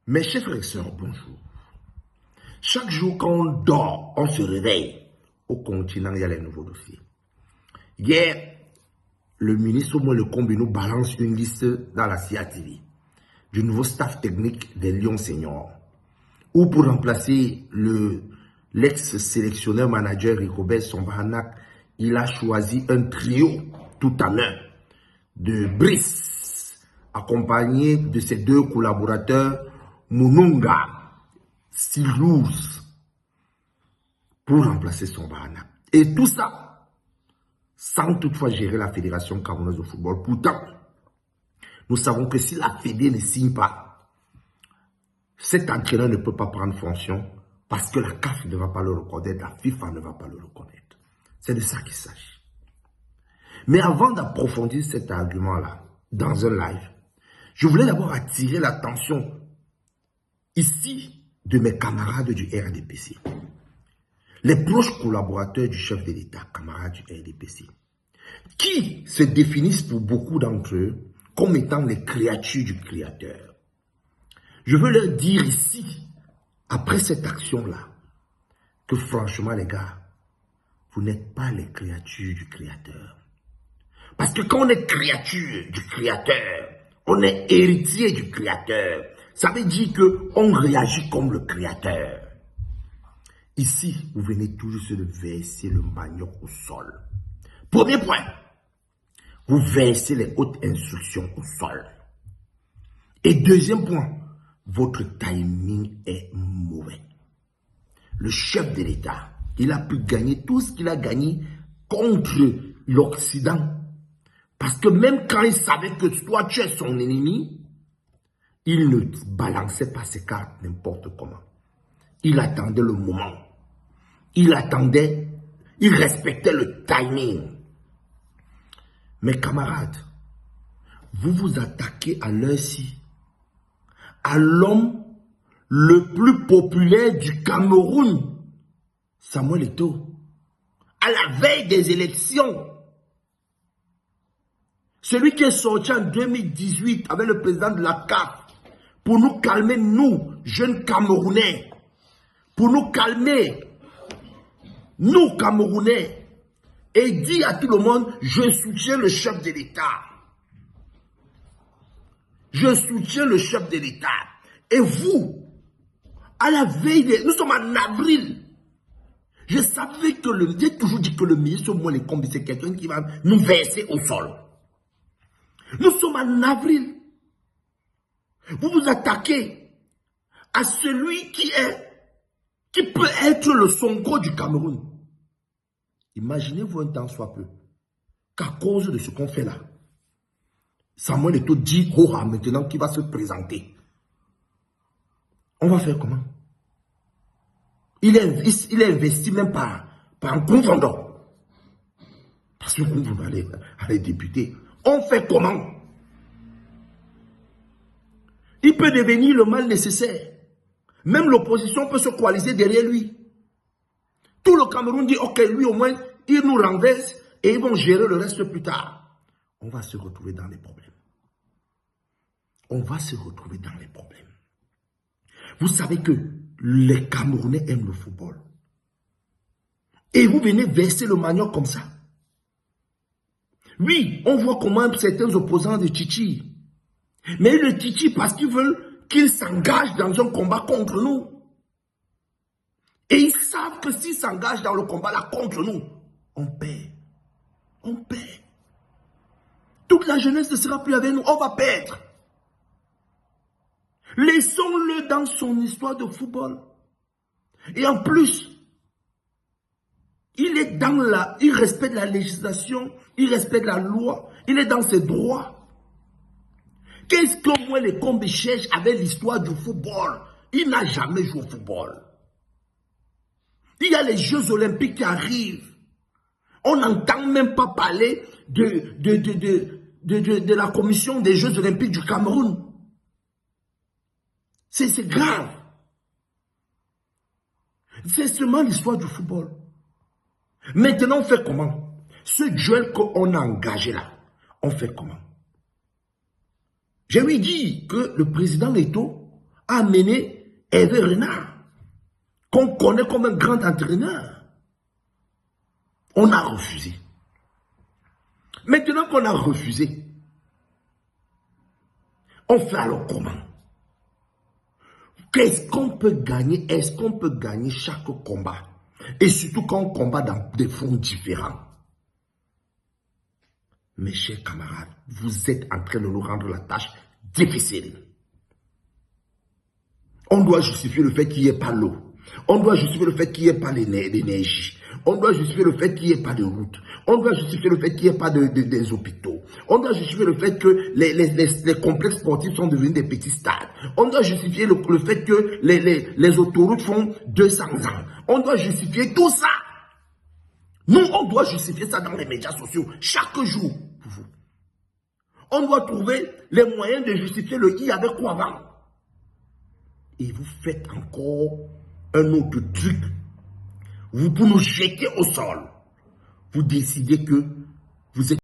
Mes chers frères et sœurs, bonjour. Chaque jour quand on dort, on se réveille. Au continent, il y a les nouveaux dossiers. Hier, le ministre Le Combi nous balance une liste dans la CIATV du nouveau staff technique des Lions Seniors. Ou pour remplacer l'ex-sélectionneur manager Rigobert Song-Bahanac, il a choisi un trio tout à l'heure de Brice, accompagné de ses deux collaborateurs Mununga, Silouz, pour remplacer Song-Bahanac. Et tout ça, sans toutefois gérer la Fédération camerounaise de football. Pourtant, nous savons que si la Fédé ne signe pas, cet entraîneur ne peut pas prendre fonction parce que la CAF ne va pas le reconnaître, la FIFA ne va pas le reconnaître. C'est de ça qu'il s'agit. Mais avant d'approfondir cet argument-là, dans un live, je voulais d'abord attirer l'attention ici de mes camarades du RDPC. Les proches collaborateurs du chef de l'État, camarades du RDPC, qui se définissent pour beaucoup d'entre eux comme étant les créatures du Créateur. Je veux leur dire ici, après cette action-là, que franchement les gars, vous n'êtes pas les créatures du Créateur. Parce que quand on est créature du Créateur, on est héritier du Créateur. Ça veut dire qu'on réagit comme le Créateur. Ici, vous venez tout juste de verser le manioc au sol. Premier point, vous versez les hautes instructions au sol. Et deuxième point, votre timing est mauvais. Le chef de l'État, il a pu gagner tout ce qu'il a gagné contre l'Occident. Parce que même quand il savait que toi tu es son ennemi, il ne balançait pas ses cartes n'importe comment. Il attendait le moment. Il attendait, il respectait le timing. Mes camarades, vous vous attaquez à l'heure-ci à l'homme le plus populaire du Cameroun, Samuel Eto'o, à la veille des élections. Celui qui est sorti en 2018 avec le président de la CAF pour nous calmer, nous, jeunes Camerounais, pour nous calmer, nous, Camerounais, et dit à tout le monde, je soutiens le chef de l'État. Je soutiens le chef de l'État. Et vous, à la veille, nous sommes en avril. Je savais que j'ai toujours dit que le ministre Le Combi, c'est quelqu'un qui va nous verser au sol. Nous sommes en avril. Vous vous attaquez à celui qui peut être le Sonko du Cameroun. Imaginez-vous un temps soit peu qu'à cause de ce qu'on fait là, Samuel Eto'o dit maintenant qu'il va se présenter. On va faire comment? Il est investi même par un confondant. Parce que vous allez députer. On fait comment? Il peut devenir le mal nécessaire. Même l'opposition peut se coaliser derrière lui. Tout le Cameroun dit, ok, lui au moins, il nous renverse et ils vont gérer le reste plus tard. On va se retrouver dans les problèmes. On va se retrouver dans les problèmes. Vous savez que les Camerounais aiment le football. Et vous venez verser le manioc comme ça. Oui, on voit comment certains opposants de Tchitchi. Mais le Tchitchi, parce qu'ils veulent qu'il s'engage dans un combat contre nous. Et ils savent que s'ils s'engagent dans le combat là contre nous, on perd. On perd. Toute la jeunesse ne sera plus avec nous, on va perdre. Laissons-le dans son histoire de football. Et en plus, il est il respecte la législation, il respecte la loi, il est dans ses droits. Qu'est-ce que moi Le Combi cherche avec l'histoire du football? Il n'a jamais joué au football. Il y a les Jeux Olympiques qui arrivent. On n'entend même pas parler de la commission des Jeux Olympiques du Cameroun. C'est grave. C'est seulement l'histoire du football. Maintenant, on fait comment? Ce duel qu'on a engagé là, on fait comment? Je lui dis que le président Eto'o a amené Hervé Renard, qu'on connaît comme un grand entraîneur. On a refusé. Maintenant qu'on a refusé, on fait alors comment? Qu'est-ce qu'on peut gagner? Est-ce qu'on peut gagner chaque combat? Et surtout quand on combat dans des fronts différents. Mes chers camarades, vous êtes en train de nous rendre la tâche difficile. On doit justifier le fait qu'il n'y ait pas l'eau. On doit justifier le fait qu'il n'y ait pas l'énergie. On doit justifier le fait qu'il n'y ait pas de route. On doit justifier le fait qu'il n'y ait pas des hôpitaux. On doit justifier le fait que les complexes sportifs sont devenus des petits stades. On doit justifier le fait que les autoroutes font 200 ans. On doit justifier tout ça. Nous, on doit justifier ça dans les médias sociaux chaque jour. On doit trouver les moyens de justifier le i avec quoi avant. Et vous faites encore un autre truc. Vous, pour nous jeter au sol, vous décidez que vous êtes